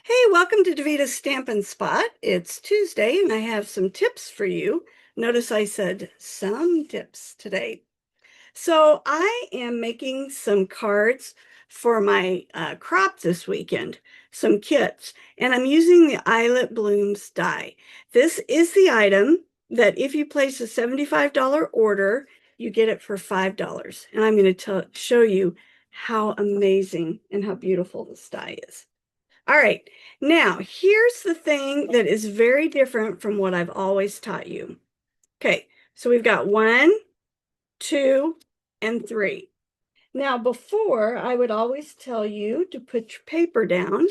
Hey, welcome to Davita's Stampin' Spot. It's Tuesday and I have some tips for you. Notice I said some tips today. So I am making some cards for my crop this weekend, some kits, and I'm using the Eyelet Blooms die. This is the item that if you place a $75 order, you get it for $5. And I'm going to show you how amazing and how beautiful this die is. All right, now here's the thing that is very different from what I've always taught you. Okay, so we've got 1, 2, and 3. Now, before, I would always tell you to put your paper down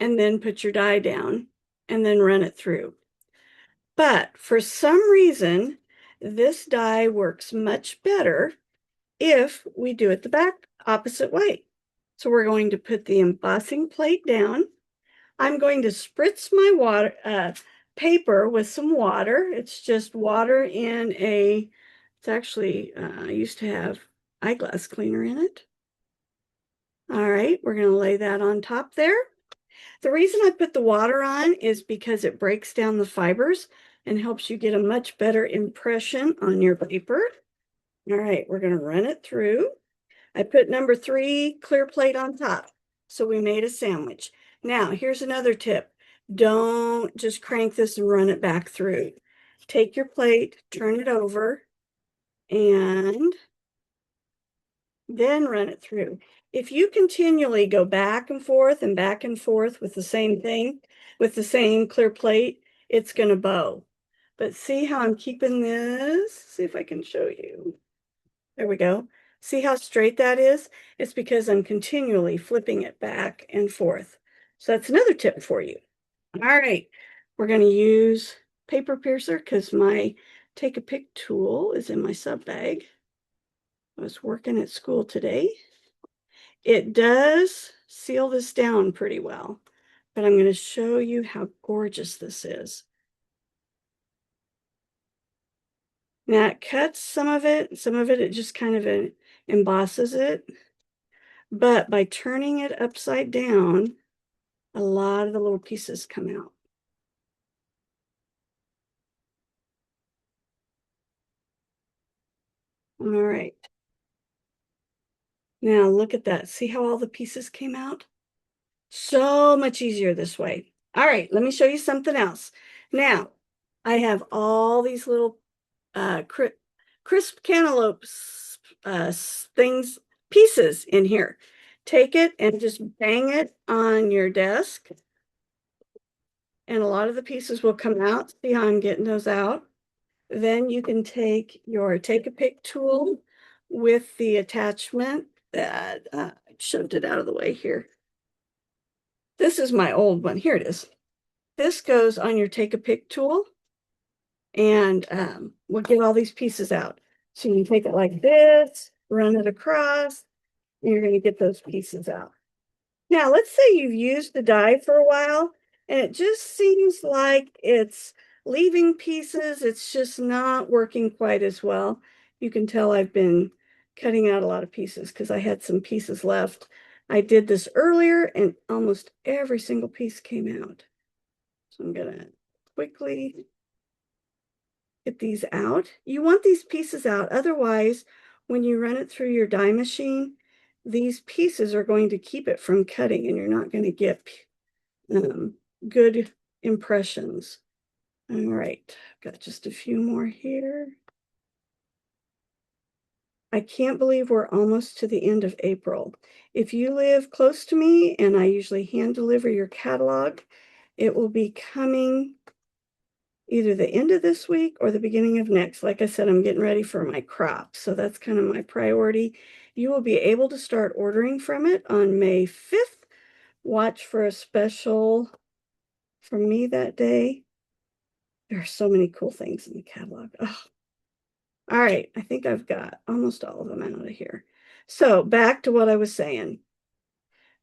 and then put your die down and then run it through. But for some reason, this die works much better if we do it the back opposite way. So we're going to put the embossing plate down. I'm going to spritz my paper with some water. It's just water in it's actually, I used to have eyeglass cleaner in it. All right, we're going to lay that on top there. The reason I put the water on is because it breaks down the fibers and helps you get a much better impression on your paper. All right, we're going to run it through. I put number 3 clear plate on top. So we made a sandwich. Now, here's another tip. Don't just crank this and run it back through. Take your plate, turn it over, and then run it through. If you continually go back and forth with the same thing, with the same clear plate, it's going to bow. But see how I'm keeping this? See if I can show you. There we go. See how straight that is? It's because I'm continually flipping it back and forth. So that's another tip for you. All right, we're going to use paper piercer because my take a pick tool is in my sub bag. I was working at school today. It does seal this down pretty well, but I'm going to show you how gorgeous this is. Now it cuts some of it it just kind of embosses it. But by turning it upside down, a lot of the little pieces come out. All right. Now look at that. See how all the pieces came out? So much easier this way. All right, let me show you something else. Now, I have all these little crisp cantaloupes pieces in here. Take it and just bang it on your desk. And a lot of the pieces will come out. See how I'm getting those out? Then you can take your take-a-pick tool with the attachment that I shoved it out of the way here. This is my old one. Here it is. This goes on your take-a-pick tool, and we'll get all these pieces out. So you can take it like this, run it across, and you're going to get those pieces out. Now, let's say you've used the die for a while, and it just seems like it's leaving pieces. It's just not working quite as well. You can tell I've been cutting out a lot of pieces because I had some pieces left. I did this earlier, and almost every single piece came out. So I'm going to quickly get these out. You want these pieces out. Otherwise, when you run it through your die machine, these pieces are going to keep it from cutting and you're not going to get good impressions. All right, got just a few more here. I can't believe we're almost to the end of April. If you live close to me and I usually hand deliver your catalog, it will be coming either the end of this week or the beginning of next. Like I said, I'm getting ready for my crop, so that's kind of my priority. You will be able to start ordering from it on May 5th. Watch for a special from me that day. There are so many cool things in the catalog. Oh. All right, I think I've got almost all of them out of here. So back to what I was saying.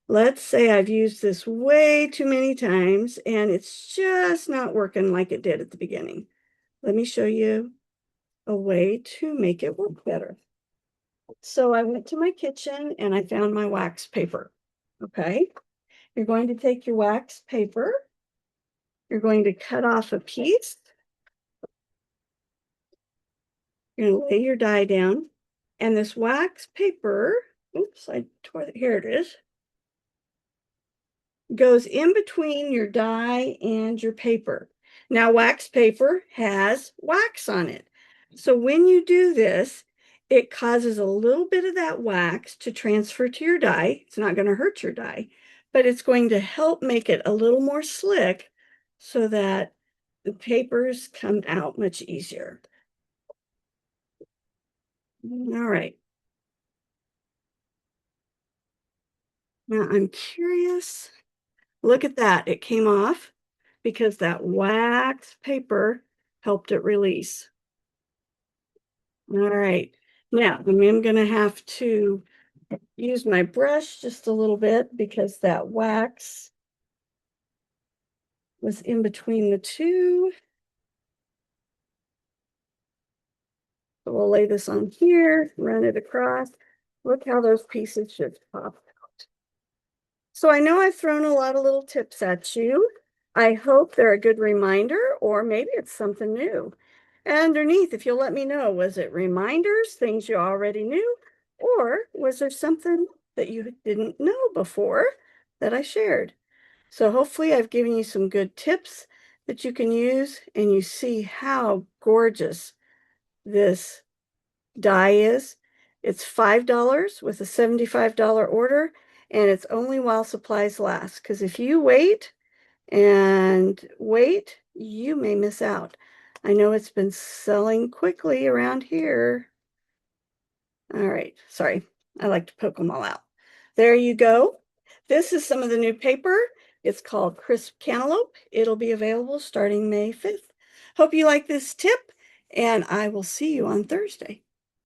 Let's say I've used this way too many times and it's just not working like it did at the beginning. Let me show you a way to make it work better. So I went to my kitchen and I found my wax paper. Okay. You're going to take your wax paper. You're going to cut off a piece. You're going to lay your die down. And this wax paper, oops, I tore it. Here it is, goes in between your die and your paper. Now, wax paper has wax on it. So when you do this, it causes a little bit of that wax to transfer to your die. It's not going to hurt your die, but it's going to help make it a little more slick so that the papers come out much easier. All right. Now I'm curious. Look at that. It came off because that wax paper helped it release. All right. Now I'm going to have to use my brush just a little bit because that wax was in between the two. So we'll lay this on here, run it across. Look how those pieces just pop out. So I know I've thrown a lot of little tips at you. I hope they're a good reminder, or maybe it's something new. And underneath, if you'll let me know, was it reminders, things you already knew, or was there something that you didn't know before that I shared? So hopefully I've given you some good tips that you can use, and you see how gorgeous this die is. It's $5 with a $75 order, and it's only while supplies last, because if you wait and wait, you may miss out. I know it's been selling quickly around here. All right, sorry, I like to poke them all out. There you go. This is some of the new paper. It's called Crisp Cantaloupe. It'll be available starting May 5th. Hope you like this tip, and I will see you on Thursday.